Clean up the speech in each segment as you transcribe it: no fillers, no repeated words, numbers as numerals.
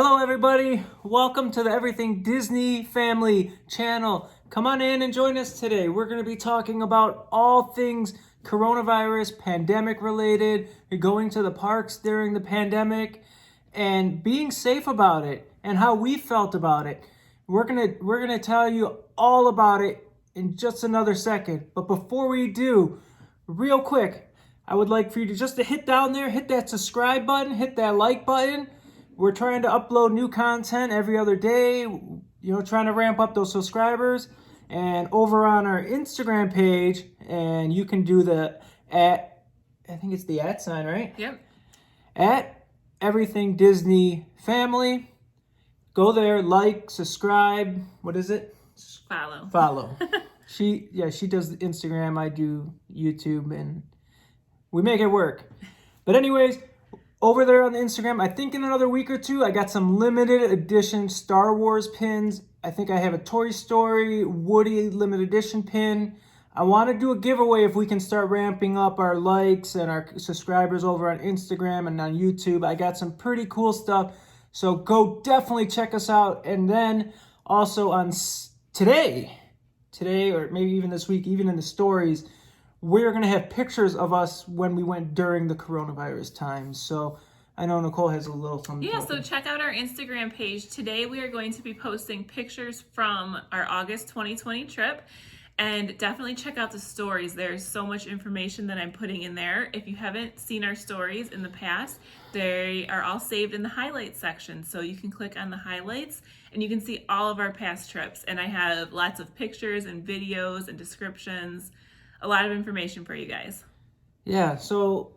Hello everybody, welcome to the Everything Disney Family channel. Come on in and join us today. We're going to be talking about all things coronavirus, pandemic related, going to the parks during the pandemic, and being safe about it, and how we felt about it. We're gonna tell you all about it in just another second. But before we do, real quick, I would like for you to just hit down there, hit that subscribe button, hit that like button. We're trying to upload new content every other day, trying to ramp up those subscribers. And over on our Instagram page, and you can do the I think it's the @ sign, right? Yep. At Everything Disney Family. Go there, like, subscribe. What is it? Follow. She does Instagram, I do YouTube, and we make it work. But anyways, over there on the Instagram, I think in another week or two, I got some limited edition Star Wars pins. I think I have a Toy Story Woody limited edition pin. I want to do a giveaway if we can start ramping up our likes and our subscribers over on Instagram and on YouTube. I got some pretty cool stuff. So go definitely check us out. And then also on today, or maybe even this week, even in the stories, we're going to have pictures of us when we went during the coronavirus times. So I know Nicole has a little something. Yeah, so check out our Instagram page. Today we are going to be posting pictures from our August 2020 trip. And definitely check out the stories. There's so much information that I'm putting in there. If you haven't seen our stories in the past, they are all saved in the highlights section. So you can click on the highlights and you can see all of our past trips. And I have lots of pictures and videos and descriptions. A lot of information for you guys. Yeah, so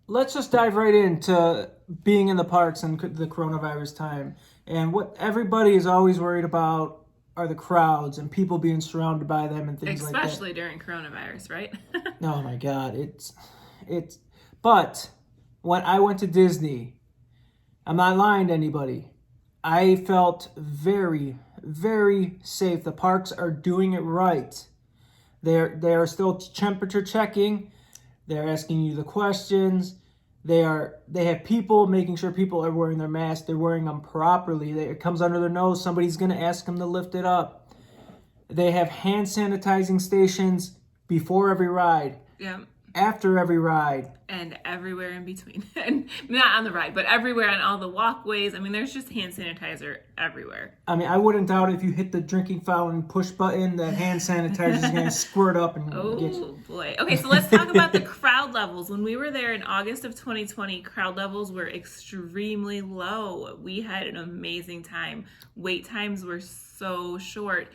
let's just dive right into being in the parks and the coronavirus time. And what everybody is always worried about are the crowds and people being surrounded by them and things like that. Especially during coronavirus, right? Oh my God, but when I went to Disney, I'm not lying to anybody, I felt very, very safe. The parks are doing it right. They are still temperature checking. They're asking you the questions. They have people making sure people are wearing their masks. They're wearing them properly. It comes under their nose. Somebody's going to ask them to lift it up. They have hand sanitizing stations before every ride. Yeah. After every ride. And everywhere in between. And not on the ride, but everywhere on all the walkways. I mean, there's just hand sanitizer everywhere. I mean, I wouldn't doubt if you hit the drinking fountain push button, the hand sanitizer is going to squirt up and get you. Oh, boy. Okay, so let's talk about the crowd levels. When we were there in August of 2020, crowd levels were extremely low. We had an amazing time. Wait times were so short.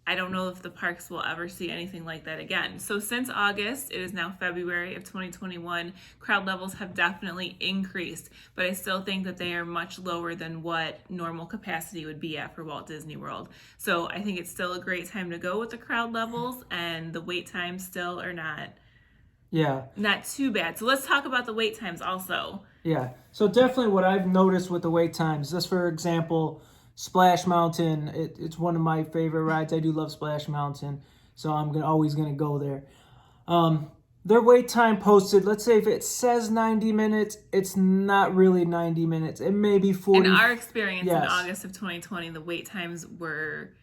I don't know if the parks will ever see anything like that again. So since August, it is now February of 2021, crowd levels have definitely increased, but I still think that they are much lower than what normal capacity would be at for Walt Disney World. So I think it's still a great time to go with the crowd levels, and the wait times still are not too bad. So let's talk about the wait times also. Yeah, so definitely what I've noticed with the wait times, just for example, Splash Mountain, it's one of my favorite rides. I do love Splash Mountain, so I'm always going to go there. Their wait time posted, let's say if it says 90 minutes, it's not really 90 minutes. It may be 40. In our experience in August of 2020, the wait times were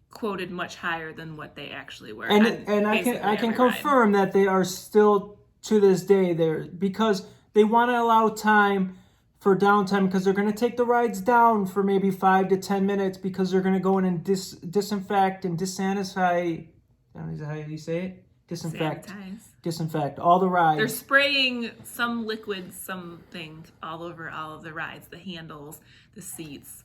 quoted much higher than what they actually were. And I can confirm that they are still, to this day, there, because they want to allow time for downtime, because they're going to take the rides down for maybe 5 to 10 minutes because they're going to go in and disinfect and disanitize. Is that how you say it? Disinfect all the rides. They're spraying some liquid, something all over all of the rides, the handles, the seats.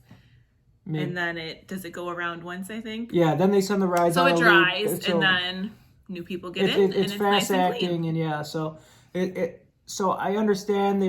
Maybe. And then does it go around once, I think? Yeah, then they send the rides so out. So it dries, and then new people get in, and it's fast nice acting, and yeah, so so I understand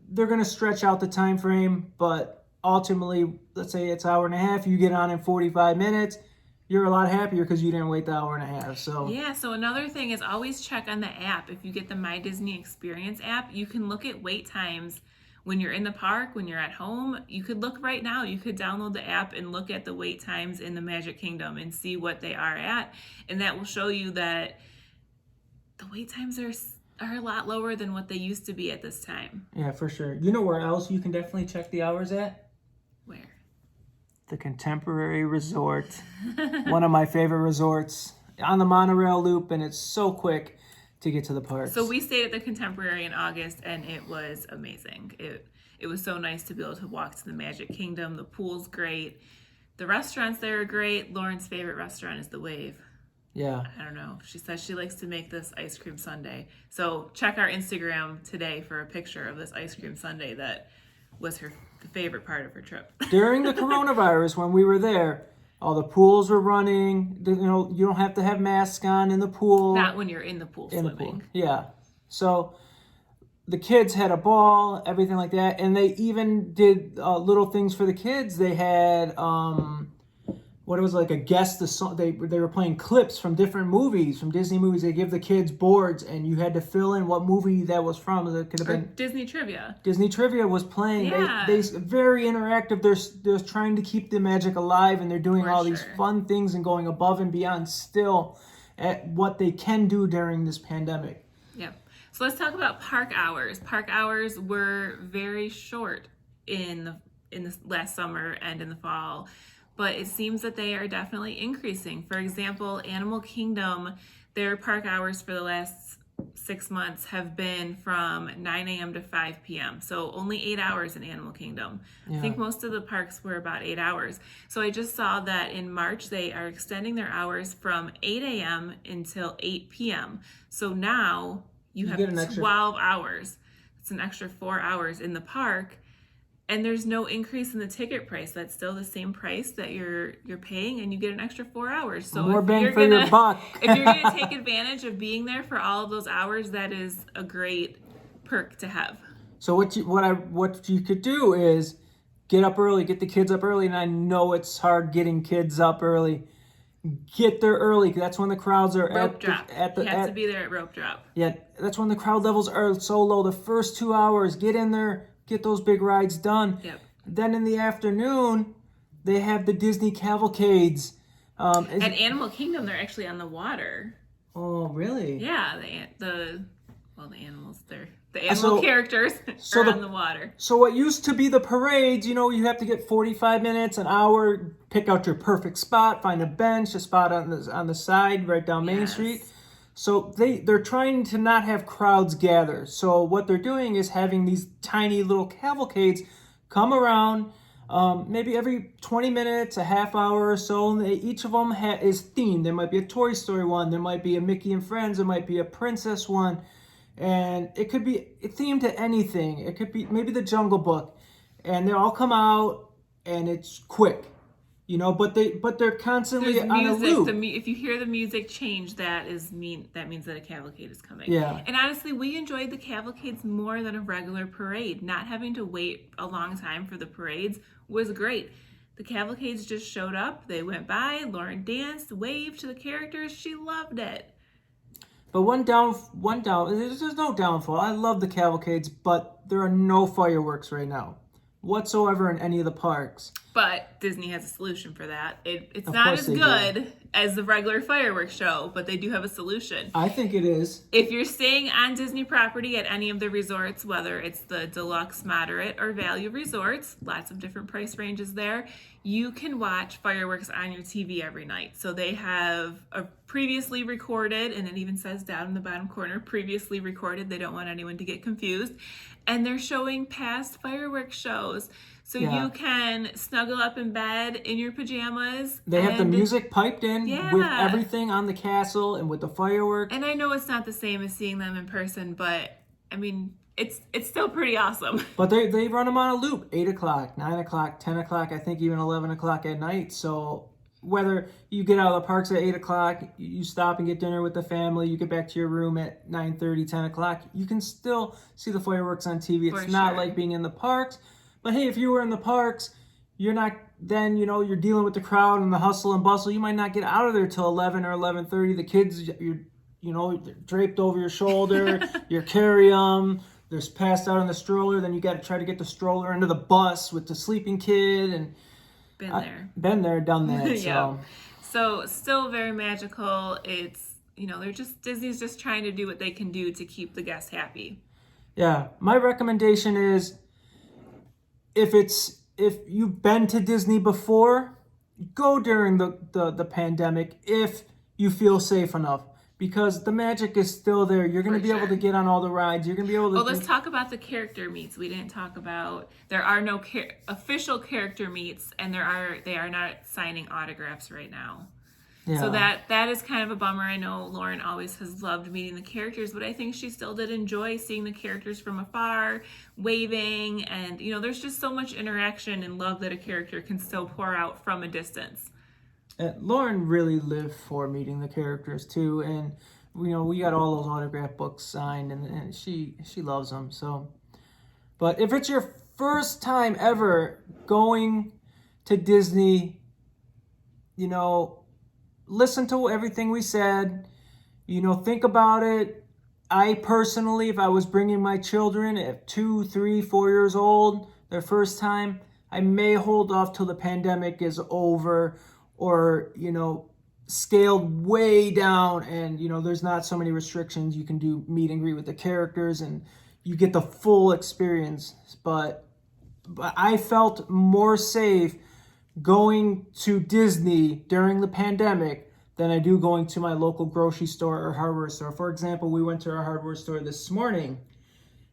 they're going to stretch out the time frame, but ultimately, let's say it's an hour and a half, you get on in 45 minutes, you're a lot happier because you didn't wait the hour and a half. So yeah, so another thing is always check on the app. If you get the My Disney Experience app, you can look at wait times when you're in the park, when you're at home. You could look right now. You could download the app and look at the wait times in the Magic Kingdom and see what they are at, and that will show you that the wait times are a lot lower than what they used to be at this time. Yeah, for sure. You know where else you can definitely check the hours at? the Contemporary Resort. One of my favorite resorts on the monorail loop, and it's so quick to get to the parks. So we stayed at the Contemporary in August, and it was amazing. It was so nice to be able to walk to the Magic Kingdom. The pool's great. The restaurants there are great. Lauren's favorite restaurant is the Wave. Yeah. I don't know. She says she likes to make this ice cream sundae. So check our Instagram today for a picture of this ice cream sundae that was the favorite part of her trip. During the coronavirus, when we were there, all the pools were running. You know, you don't have to have masks on in the pool. Not when you're in the pool swimming. The pool. Yeah. So the kids had a ball, everything like that. And they even did little things for the kids. They had, what it was like a guess the song. They were playing clips from different movies, from Disney movies. They give the kids boards, and you had to fill in what movie that was from. It could have been Disney Trivia. Disney Trivia was playing. Yeah. They very interactive. They're trying to keep the magic alive, and they're doing all these fun things and going above and beyond still at what they can do during this pandemic. Yep. So let's talk about park hours. Park hours were very short in the last summer and in the fall, but it seems that they are definitely increasing. For example, Animal Kingdom, their park hours for the last 6 months have been from 9 a.m. to 5 p.m. So only 8 hours in Animal Kingdom. Yeah. I think most of the parks were about 8 hours. So I just saw that in March, they are extending their hours from 8 a.m. until 8 p.m. So now you have 12 hours. It's an extra 4 hours in the park. And there's no increase in the ticket price. That's still the same price that you're paying, and you get an extra 4 hours. So more bang for your buck. If you're gonna take advantage of being there for all of those hours, that is a great perk to have. So what you could do is get up early, get the kids up early, and I know it's hard getting kids up early. Get there early. That's when the crowds are rope drop. You have to be there at rope drop. Yeah, that's when the crowd levels are so low. The first 2 hours, get in there. Get those big rides done. Yep. Then in the afternoon, they have the Disney cavalcades. At Animal Kingdom, they're actually on the water. Oh, really? Yeah, the animals. The animal characters are on the water. So what used to be the parades, you know, you have to get 45 minutes, an hour, pick out your perfect spot, find a bench, a spot on the side, right down Main Street. So they're trying to not have crowds gather. So what they're doing is having these tiny little cavalcades come around, maybe every 20 minutes, a half hour or so. And each of them is themed. There might be a Toy Story one. There might be a Mickey and Friends. There might be a Princess one. And it could be themed to anything. It could be maybe the Jungle Book. And they all come out, and it's quick. You know, but they're constantly on a loop. If you hear the music change, that means that a cavalcade is coming. Yeah. And honestly, we enjoyed the cavalcades more than a regular parade. Not having to wait a long time for the parades was great. The cavalcades just showed up. They went by. Lauren danced, waved to the characters. She loved it. But one down. There's no downfall. I love the cavalcades, but there are no fireworks right now whatsoever in any of the parks. But Disney has a solution for that. It's not as good as the regular fireworks show, but they do have a solution. I think it is. If you're staying on Disney property at any of the resorts, whether it's the deluxe, moderate, or value resorts, lots of different price ranges there, you can watch fireworks on your TV every night. So they have a previously recorded, and it even says down in the bottom corner, previously recorded. They don't want anyone to get confused. And they're showing past fireworks shows. So you can snuggle up in bed in your pajamas. They have the music piped in with everything on the castle and with the fireworks. And I know it's not the same as seeing them in person, but I mean, it's still pretty awesome. But they run them on a loop, 8 o'clock, 9 o'clock, 10 o'clock, I think even 11 o'clock at night. So whether you get out of the parks at 8 o'clock, you stop and get dinner with the family, you get back to your room at 9:30, 10 o'clock, you can still see the fireworks on TV. It's not like being in the parks. But hey, if you were in the parks, you're not, then, you know, you're dealing with the crowd and the hustle and bustle. You might not get out of there till 11 or 11:30. The kids, you're draped over your shoulder, you carry them. They're passed out in the stroller. Then you got to try to get the stroller into the bus with the sleeping kid. And been there, done that. Yeah. So still very magical. It's, Disney's just trying to do what they can do to keep the guests happy. Yeah. My recommendation is, if it's if you've been to Disney before, go during the pandemic if you feel safe enough, because the magic is still there. You're going to be able to get on all the rides. You're going to be able to... Well, let's talk about the character meets. We didn't talk about... There are no official character meets, and they are not signing autographs right now. Yeah. So that is kind of a bummer. I know Lauren always has loved meeting the characters, but I think she still did enjoy seeing the characters from afar, waving, and there's just so much interaction and love that a character can still pour out from a distance. Lauren really lived for meeting the characters too, and we got all those autograph books signed, and she loves them. So, but if it's your first time ever going to Disney, listen to everything we said, think about it. I personally, if I was bringing my children at 2, 3, 4 years old, their first time, I may hold off till the pandemic is over, or, scaled way down, and, there's not so many restrictions. You can do meet and greet with the characters and you get the full experience. But I felt more safe going to Disney during the pandemic than I do going to my local grocery store or hardware store. For example, we went to our hardware store this morning,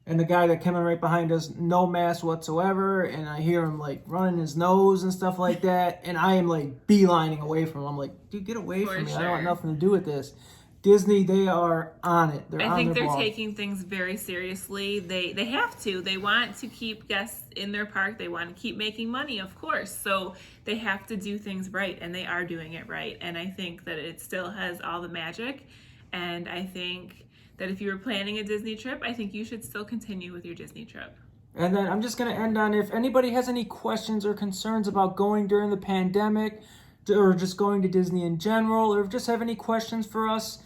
and the guy that came in right behind us, no mask whatsoever, and I hear him like running his nose and stuff like that, and I am like beelining away from him. I'm like, dude, get away from me. I don't want nothing to do with this. Disney, they are on it. I think they're taking things very seriously. They have to. They want to keep guests in their park. They want to keep making money, of course. So they have to do things right, and they are doing it right. And I think that it still has all the magic. And I think that if you were planning a Disney trip, I think you should still continue with your Disney trip. And then I'm just going to end on, if anybody has any questions or concerns about going during the pandemic, or just going to Disney in general, or just have any questions for us,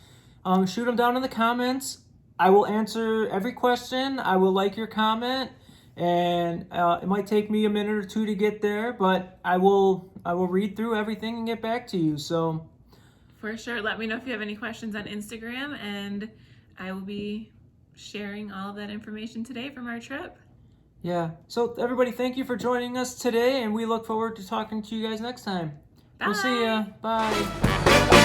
shoot them down in the comments. I will answer every question. I will like your comment, and it might take me a minute or two to get there, but I will read through everything and get back to you. So for sure, let me know if you have any questions on Instagram, and I will be sharing all of that information today from our trip. Yeah. So everybody, thank you for joining us today, and we look forward to talking to you guys next time. Bye. We'll see ya. Bye.